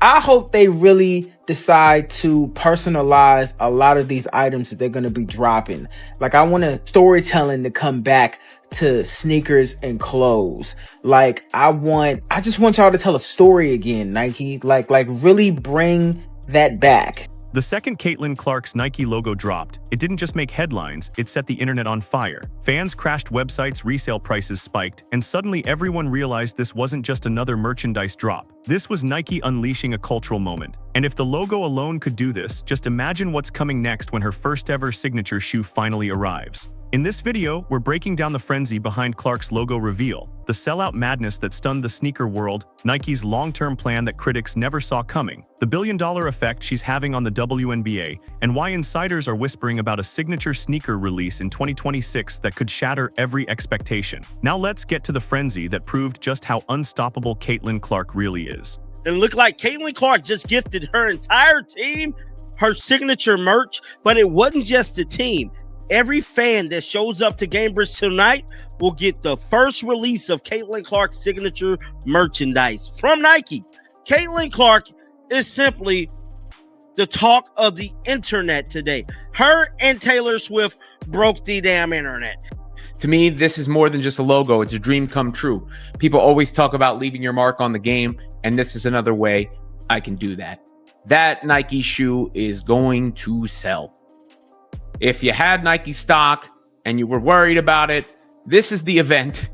I hope they really decide to personalize a lot of these items that they're going to be dropping. Like, I want storytelling to come back to sneakers and clothes. Like, I just want y'all to tell a story again, Nike. Like really bring that back. The second Caitlin Clark's Nike logo dropped, it didn't just make headlines, it set the internet on fire. Fans crashed websites, resale prices spiked, and suddenly everyone realized this wasn't just another merchandise drop. This was Nike unleashing a cultural moment. And if the logo alone could do this, just imagine what's coming next when her first ever signature shoe finally arrives. In this video, we're breaking down the frenzy behind Clark's logo reveal, the sellout madness that stunned the sneaker world, Nike's long-term plan that critics never saw coming, the billion-dollar effect she's having on the WNBA, and why insiders are whispering about a signature sneaker release in 2026 that could shatter every expectation. Now let's get to the frenzy that proved just how unstoppable Caitlin Clark really is. It looked like Caitlin Clark just gifted her entire team her signature merch, but it wasn't just the team. Every fan that shows up to Gamebridge tonight will get the first release of Caitlin Clark's signature merchandise from Nike. Caitlin Clark is simply the talk of the internet today. Her and Taylor Swift broke the damn internet. To me, this is more than just a logo. It's a dream come true. People always talk about leaving your mark on the game, and this is another way I can do that. That Nike shoe is going to sell. If you had Nike stock and you were worried about it, this is the event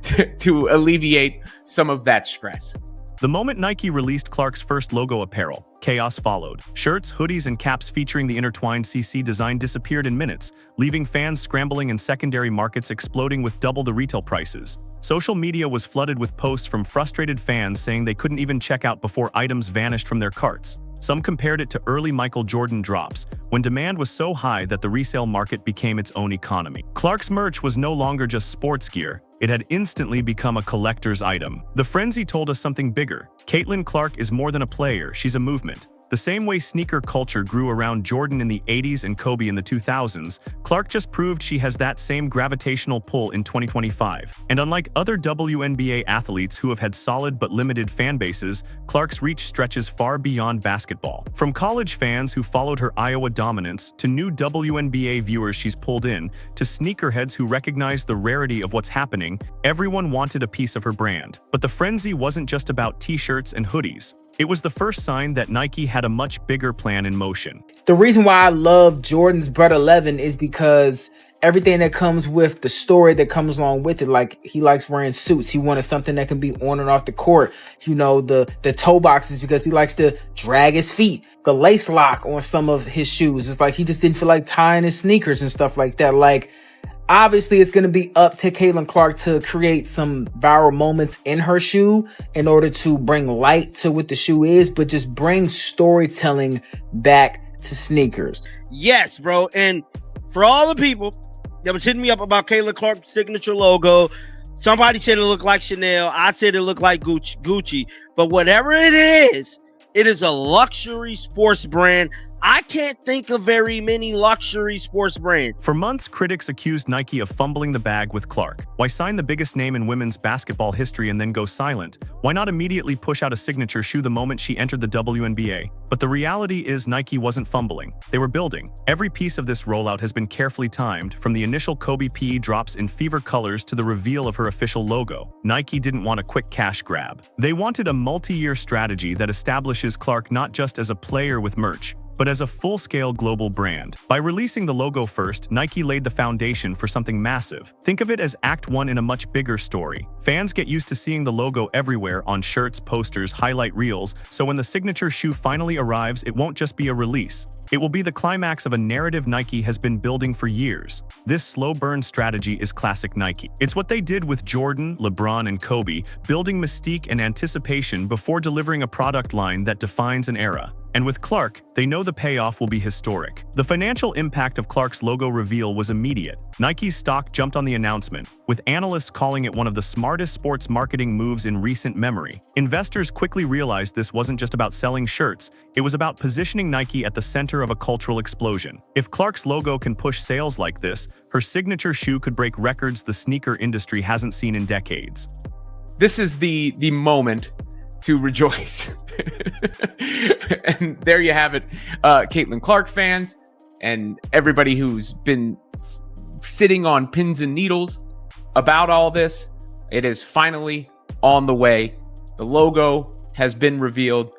to alleviate some of that stress. The moment Nike released Clark's first logo apparel, chaos followed. Shirts, hoodies, and caps featuring the intertwined CC design disappeared in minutes, leaving fans scrambling and secondary markets exploding with double the retail prices. Social media was flooded with posts from frustrated fans saying they couldn't even check out before items vanished from their carts. Some compared it to early Michael Jordan drops, when demand was so high that the resale market became its own economy. Clark's merch was no longer just sports gear, it had instantly become a collector's item. The frenzy told us something bigger. Caitlin Clark is more than a player, she's a movement. The same way sneaker culture grew around Jordan in the 80s and Kobe in the 2000s, Clark just proved she has that same gravitational pull in 2025. And unlike other WNBA athletes who have had solid but limited fan bases, Clark's reach stretches far beyond basketball. From college fans who followed her Iowa dominance, to new WNBA viewers she's pulled in, to sneakerheads who recognize the rarity of what's happening, everyone wanted a piece of her brand. But the frenzy wasn't just about t-shirts and hoodies. It was the first sign that Nike had a much bigger plan in motion. The reason why I love Jordan's Bread 11 is because everything that comes with the story that comes along with it. Like, he likes wearing suits. He wanted something that can be on and off the court. You know, the toe boxes because he likes to drag his feet. The lace lock on some of his shoes. It's like he just didn't feel like tying his sneakers and stuff like that. Like, obviously, it's going to be up to Caitlin Clark to create some viral moments in her shoe in order to bring light to what the shoe is, but just bring storytelling back to sneakers. Yes, bro. And for all the people that was hitting me up about Caitlin Clark's signature logo, somebody said it looked like Chanel. I said it looked like Gucci. But whatever it is a luxury sports brand. I can't think of very many luxury sports brands. For months, critics accused Nike of fumbling the bag with Clark. Why sign the biggest name in women's basketball history and then go silent? Why not immediately push out a signature shoe the moment she entered the WNBA? But the reality is Nike wasn't fumbling. They were building. Every piece of this rollout has been carefully timed, from the initial Kobe PE drops in fever colors to the reveal of her official logo. Nike didn't want a quick cash grab. They wanted a multi-year strategy that establishes Clark not just as a player with merch, but as a full-scale global brand. By releasing the logo first, Nike laid the foundation for something massive. Think of it as Act 1 in a much bigger story. Fans get used to seeing the logo everywhere on shirts, posters, highlight reels, so when the signature shoe finally arrives, it won't just be a release. It will be the climax of a narrative Nike has been building for years. This slow burn strategy is classic Nike. It's what they did with Jordan, LeBron, and Kobe, building mystique and anticipation before delivering a product line that defines an era. And with Clark, they know the payoff will be historic. The financial impact of Clark's logo reveal was immediate. Nike's stock jumped on the announcement, with analysts calling it one of the smartest sports marketing moves in recent memory. Investors quickly realized this wasn't just about selling shirts, it was about positioning Nike at the center of a cultural explosion. If Clark's logo can push sales like this, her signature shoe could break records the sneaker industry hasn't seen in decades. This is the moment to rejoice. And there you have it, Caitlin Clark fans and everybody who's been sitting on pins and needles about all this. It is finally on the way. The logo has been revealed.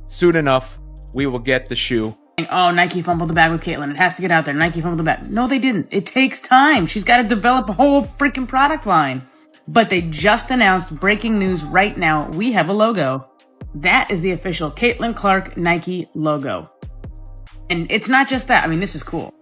Soon enough, we will get the shoe. Oh, Nike fumbled the bag with Caitlin. It has to get out there. Nike fumbled the bag. No, they didn't. It takes time. She's got to develop a whole freaking product line. But they just announced, breaking news right now, we have a logo. That is the official Caitlin Clark Nike logo. And it's not just that. I mean, this is cool.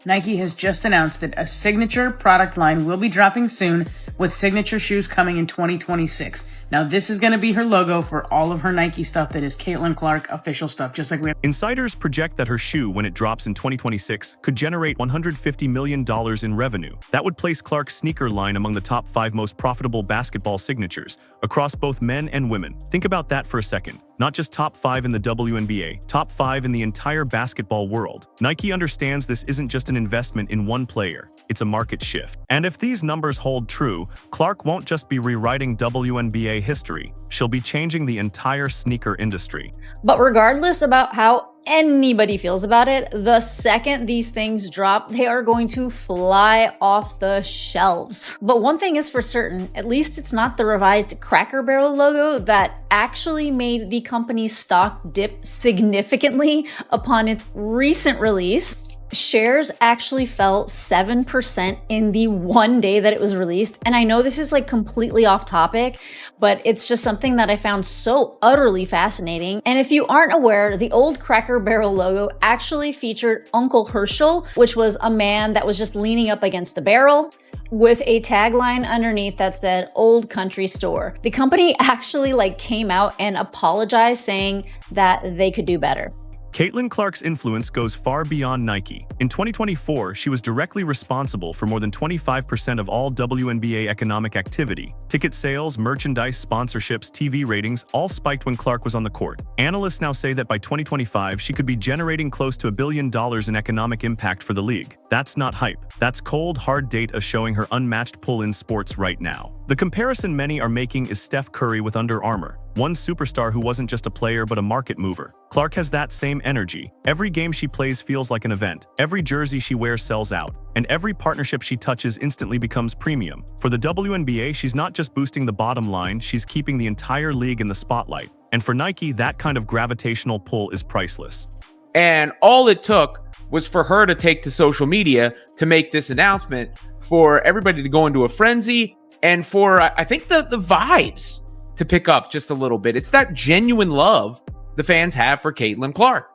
Nike has just announced that a signature product line will be dropping soon, with signature shoes coming in 2026. Now, this is going to be her logo for all of her Nike stuff that is Caitlin Clark official stuff, just like we have. Insiders project that her shoe, when it drops in 2026, could generate $150 million in revenue. That would place Clark's sneaker line among the top 5 most profitable basketball signatures across both men and women. Think about that for a second. Not just top 5 in the WNBA, top 5 in the entire basketball world. Nike understands this isn't just an investment in one player. It's a market shift. And if these numbers hold true, Clark won't just be rewriting WNBA history. She'll be changing the entire sneaker industry. But regardless about how anybody feels about it, the second these things drop, they are going to fly off the shelves. But one thing is for certain, at least it's not the revised Cracker Barrel logo that actually made the company's stock dip significantly upon its recent release. Shares actually fell 7% in the one day that it was released. And I know this is like completely off topic, but it's just something that I found so utterly fascinating. And if you aren't aware, the old Cracker Barrel logo actually featured Uncle Herschel, which was a man that was just leaning up against a barrel with a tagline underneath that said "Old Country Store." The company actually came out and apologized, saying that they could do better. Caitlin Clark's influence goes far beyond Nike. In 2024, she was directly responsible for more than 25% of all WNBA economic activity. Ticket sales, merchandise, sponsorships, TV ratings all spiked when Clark was on the court. Analysts now say that by 2025, she could be generating close to $1 billion in economic impact for the league. That's not hype. That's cold, hard data showing her unmatched pull in sports right now. The comparison many are making is Steph Curry with Under Armour, one superstar who wasn't just a player but a market mover. Clark has that same energy. Every game she plays feels like an event. Every jersey she wears sells out. And every partnership she touches instantly becomes premium. For the WNBA, she's not just boosting the bottom line, she's keeping the entire league in the spotlight. And for Nike, that kind of gravitational pull is priceless. And all it took was for her to take to social media to make this announcement, for everybody to go into a frenzy, and for, I think, the vibes to pick up just a little bit. It's that genuine love the fans have for Caitlin Clark.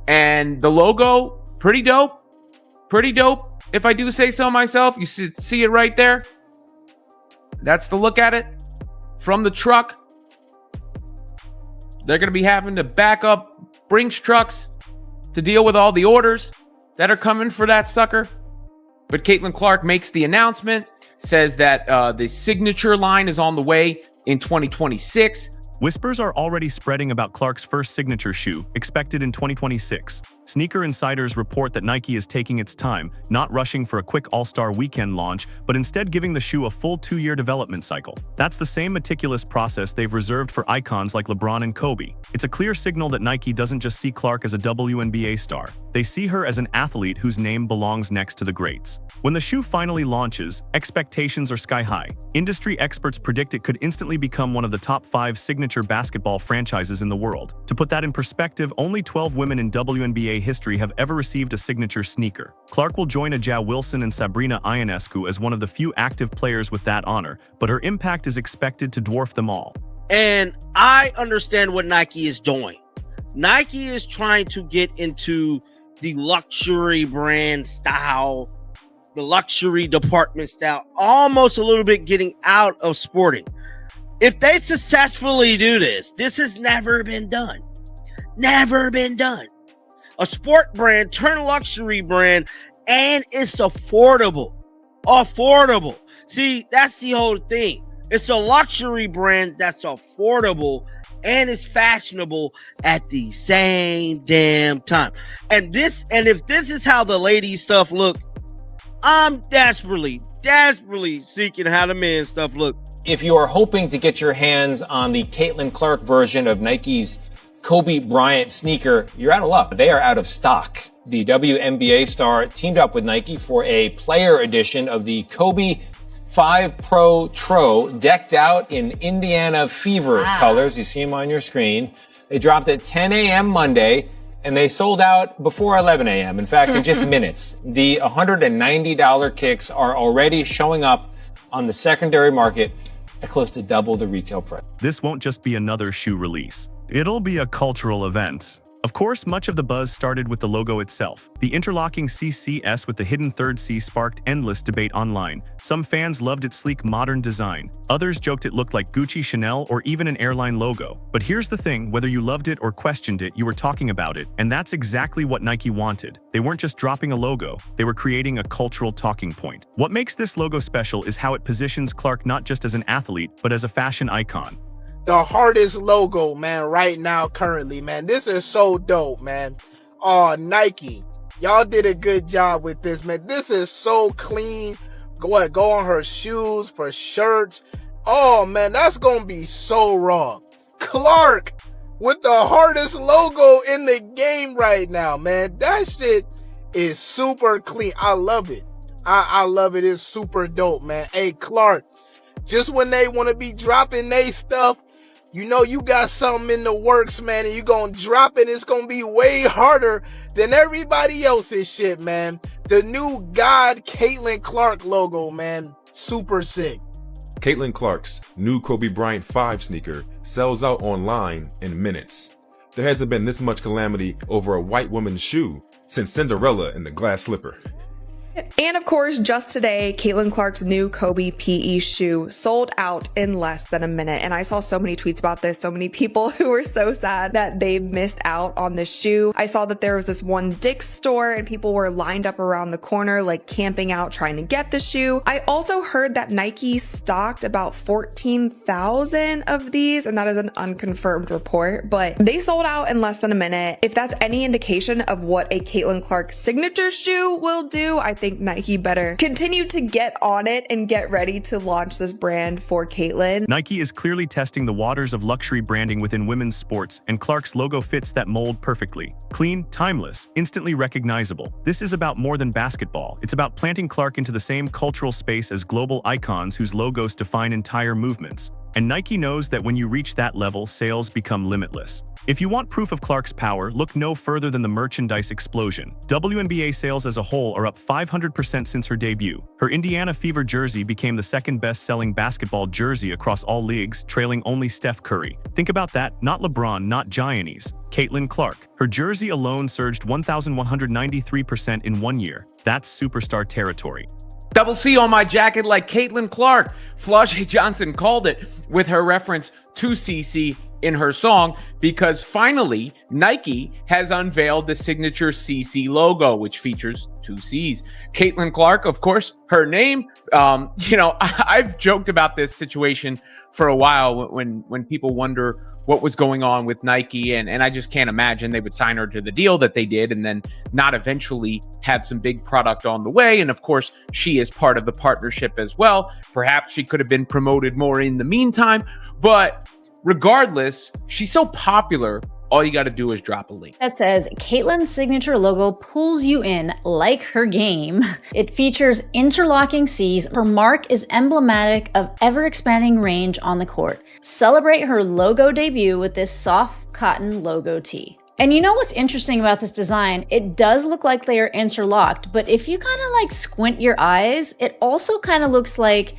And the logo, pretty dope. Pretty dope, if I do say so myself. You see it right there? That's the look at it from the truck. They're going to be having to back up Brinks trucks to deal with all the orders that are coming for that sucker. But Caitlin Clark makes the announcement, says that the signature line is on the way in 2026. Whispers are already spreading about Clark's first signature shoe, expected in 2026. Sneaker insiders report that Nike is taking its time, not rushing for a quick All-Star weekend launch, but instead giving the shoe a full 2-year development cycle. That's the same meticulous process they've reserved for icons like LeBron and Kobe. It's a clear signal that Nike doesn't just see Clark as a WNBA star. They see her as an athlete whose name belongs next to the greats. When the shoe finally launches, expectations are sky high. Industry experts predict it could instantly become one of the top 5 signature basketball franchises in the world. To put that in perspective, only 12 women in WNBA history have ever received a signature sneaker. Clark will join Aja Wilson and Sabrina Ionescu as one of the few active players with that honor, but her impact is expected to dwarf them all. And I understand what Nike is doing. Nike is trying to get into the luxury brand style, the luxury department style, almost a little bit getting out of sporting. If they successfully do this, this has never been done. Never been done. A sport brand turn luxury brand, and it's affordable. Affordable. See, that's the whole thing. It's a luxury brand that's affordable and it's fashionable at the same damn time. And if this is how the ladies stuff look, I'm desperately seeking how the men stuff look. If you are hoping to get your hands on the Caitlin Clark version of Nike's Kobe Bryant sneaker, you're out of luck. They are out of stock. The WNBA star teamed up with Nike for a player edition of the Kobe 5 Pro Tro, decked out in Indiana Fever colors. You see them on your screen. They dropped at 10 a.m. Monday, and they sold out before 11 a.m. In fact, in just minutes. The $190 kicks are already showing up on the secondary market at close to double the retail price. This won't just be another shoe release. It'll be a cultural event. Of course, much of the buzz started with the logo itself. The interlocking CCS with the hidden third C sparked endless debate online. Some fans loved its sleek modern design. Others joked it looked like Gucci, Chanel, or even an airline logo. But here's the thing, whether you loved it or questioned it, you were talking about it. And that's exactly what Nike wanted. They weren't just dropping a logo, they were creating a cultural talking point. What makes this logo special is how it positions Clark not just as an athlete, but as a fashion icon. The hardest logo, man, right now, currently, man. This is so dope, man. Oh, Nike, y'all did a good job with this, man. This is so clean. Go on her shoes, for shirts. Oh, man, that's gonna be so raw. Clark with the hardest logo in the game right now, man. That shit is super clean. I love it. I love it. It's super dope, man. Hey, Clark, just when they want to be dropping they stuff, you know you got something in the works, man, and you gonna drop it. It's gonna be way harder than everybody else's shit, man. The new God Caitlin Clark logo, man. Super sick. Caitlin Clark's new Kobe Bryant 5 sneaker sells out online in minutes. There hasn't been this much calamity over a white woman's shoe since Cinderella and the glass slipper. And of course, just today, Caitlin Clark's new Kobe PE shoe sold out in less than a minute. And I saw so many tweets about this, so many people who were so sad that they missed out on this shoe. I saw that there was this one Dick's store and people were lined up around the corner, like camping out, trying to get the shoe. I also heard that Nike stocked about 14,000 of these, and that is an unconfirmed report, but they sold out in less than a minute. If that's any indication of what a Caitlin Clark signature shoe will do, I think Nike better continue to get on it and get ready to launch this brand for Caitlin. Nike is clearly testing the waters of luxury branding within women's sports, and Clark's logo fits that mold perfectly. Clean, timeless, instantly recognizable. This is about more than basketball. It's about planting Clark into the same cultural space as global icons whose logos define entire movements. And Nike knows that when you reach that level, sales become limitless. If you want proof of Clark's power, look no further than the merchandise explosion. WNBA sales as a whole are up 500% since her debut. Her Indiana Fever jersey became the second best-selling basketball jersey across all leagues, trailing only Steph Curry. Think about that, not LeBron, not Giannis. Caitlin Clark. Her jersey alone surged 1,193% in 1 year. That's superstar territory. Double C on my jacket like Caitlin Clark. Flau'jae Johnson called it with her reference to CC in her song, because finally Nike has unveiled the signature CC logo, which features 2 C's. Caitlin Clark, of course, her name. I've joked about this situation for a while when people wonder what was going on with Nike, and I just can't imagine they would sign her to the deal that they did and then not eventually have some big product on the way. And of course, she is part of the partnership as well. Perhaps she could have been promoted more in the meantime, but regardless, she's so popular, all you got to do is drop a link. That says, Caitlin's signature logo pulls you in like her game. It features interlocking C's. Her mark is emblematic of ever-expanding range on the court. Celebrate her logo debut with this soft cotton logo tee. And you know what's interesting about this design? It does look like they are interlocked, but if you kind of like squint your eyes, it also kind of looks like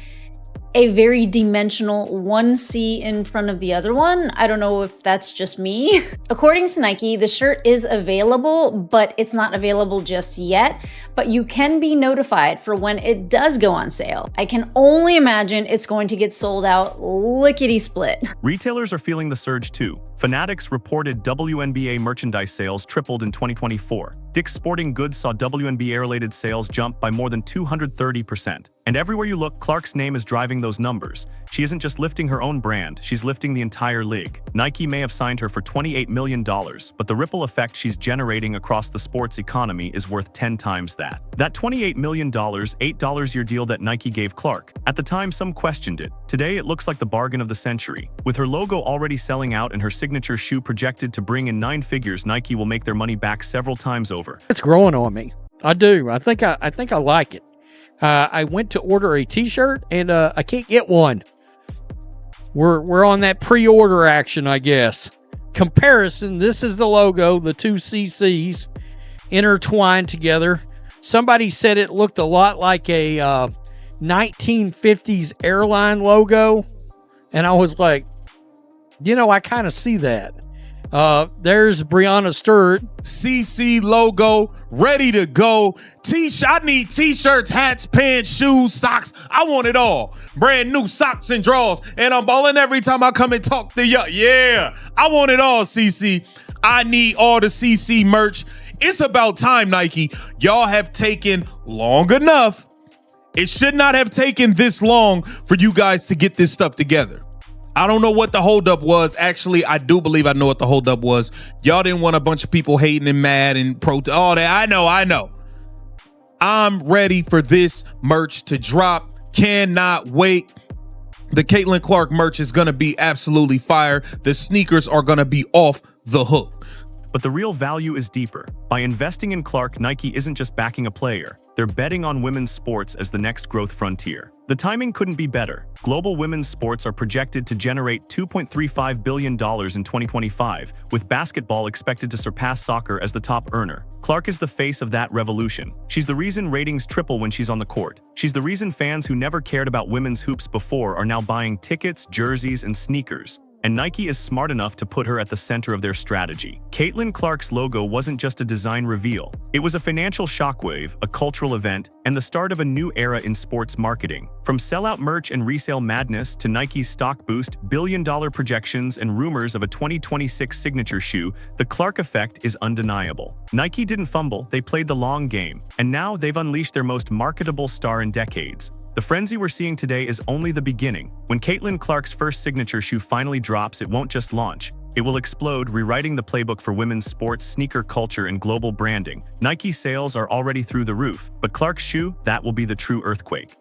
a very dimensional 1C in front of the other one. I don't know if that's just me. According to Nike, the shirt is available, but it's not available just yet. But you can be notified for when it does go on sale. I can only imagine it's going to get sold out lickety-split. Retailers are feeling the surge too. Fanatics reported WNBA merchandise sales tripled in 2024. Dick's Sporting Goods saw WNBA-related sales jump by more than 230%. And everywhere you look, Clark's name is driving those numbers. She isn't just lifting her own brand, she's lifting the entire league. Nike may have signed her for $28 million, but the ripple effect she's generating across the sports economy is worth 10 times that. That $28 million, $8-year deal that Nike gave Clark. At the time, some questioned it. Today, it looks like the bargain of the century. With her logo already selling out and her signature shoe projected to bring in 9 figures, Nike will make their money back several times over. It's growing on me. I do. I think I like it. I went to order a t-shirt and I can't get one. We're on that pre-order action, I guess. Comparison, this is the logo, the two CCs intertwined together. Somebody said it looked a lot like a 1950s airline logo. And I was like, I kind of see that. There's Brianna Stewart. CC logo, ready to go. I need t-shirts, hats, pants, shoes, socks. I want it all. Brand new socks and drawers. And I'm balling every time I come and talk to you. Yeah, I want it all, CC. I need all the CC merch. It's about time, Nike. Y'all have taken long enough. It should not have taken this long for you guys to get this stuff together. I don't know what the holdup was. Actually, I do believe I know what the holdup was. Y'all didn't want a bunch of people hating and mad and all that. I know. I'm ready for this merch to drop. Cannot wait. The Caitlin Clark merch is going to be absolutely fire. The sneakers are going to be off the hook. But the real value is deeper. By investing in Clark, Nike isn't just backing a player. They're betting on women's sports as the next growth frontier. The timing couldn't be better. Global women's sports are projected to generate $2.35 billion in 2025, with basketball expected to surpass soccer as the top earner. Clark is the face of that revolution. She's the reason ratings triple when she's on the court. She's the reason fans who never cared about women's hoops before are now buying tickets, jerseys, and sneakers. And Nike is smart enough to put her at the center of their strategy. Caitlin Clark's logo wasn't just a design reveal. It was a financial shockwave, a cultural event, and the start of a new era in sports marketing. From sellout merch and resale madness to Nike's stock boost, billion-dollar projections, and rumors of a 2026 signature shoe, the Clark effect is undeniable. Nike didn't fumble, they played the long game, and now they've unleashed their most marketable star in decades. The frenzy we're seeing today is only the beginning. When Caitlin Clark's first signature shoe finally drops, it won't just launch. It will explode, rewriting the playbook for women's sports, sneaker culture, and global branding. Nike sales are already through the roof, but Clark's shoe, that will be the true earthquake.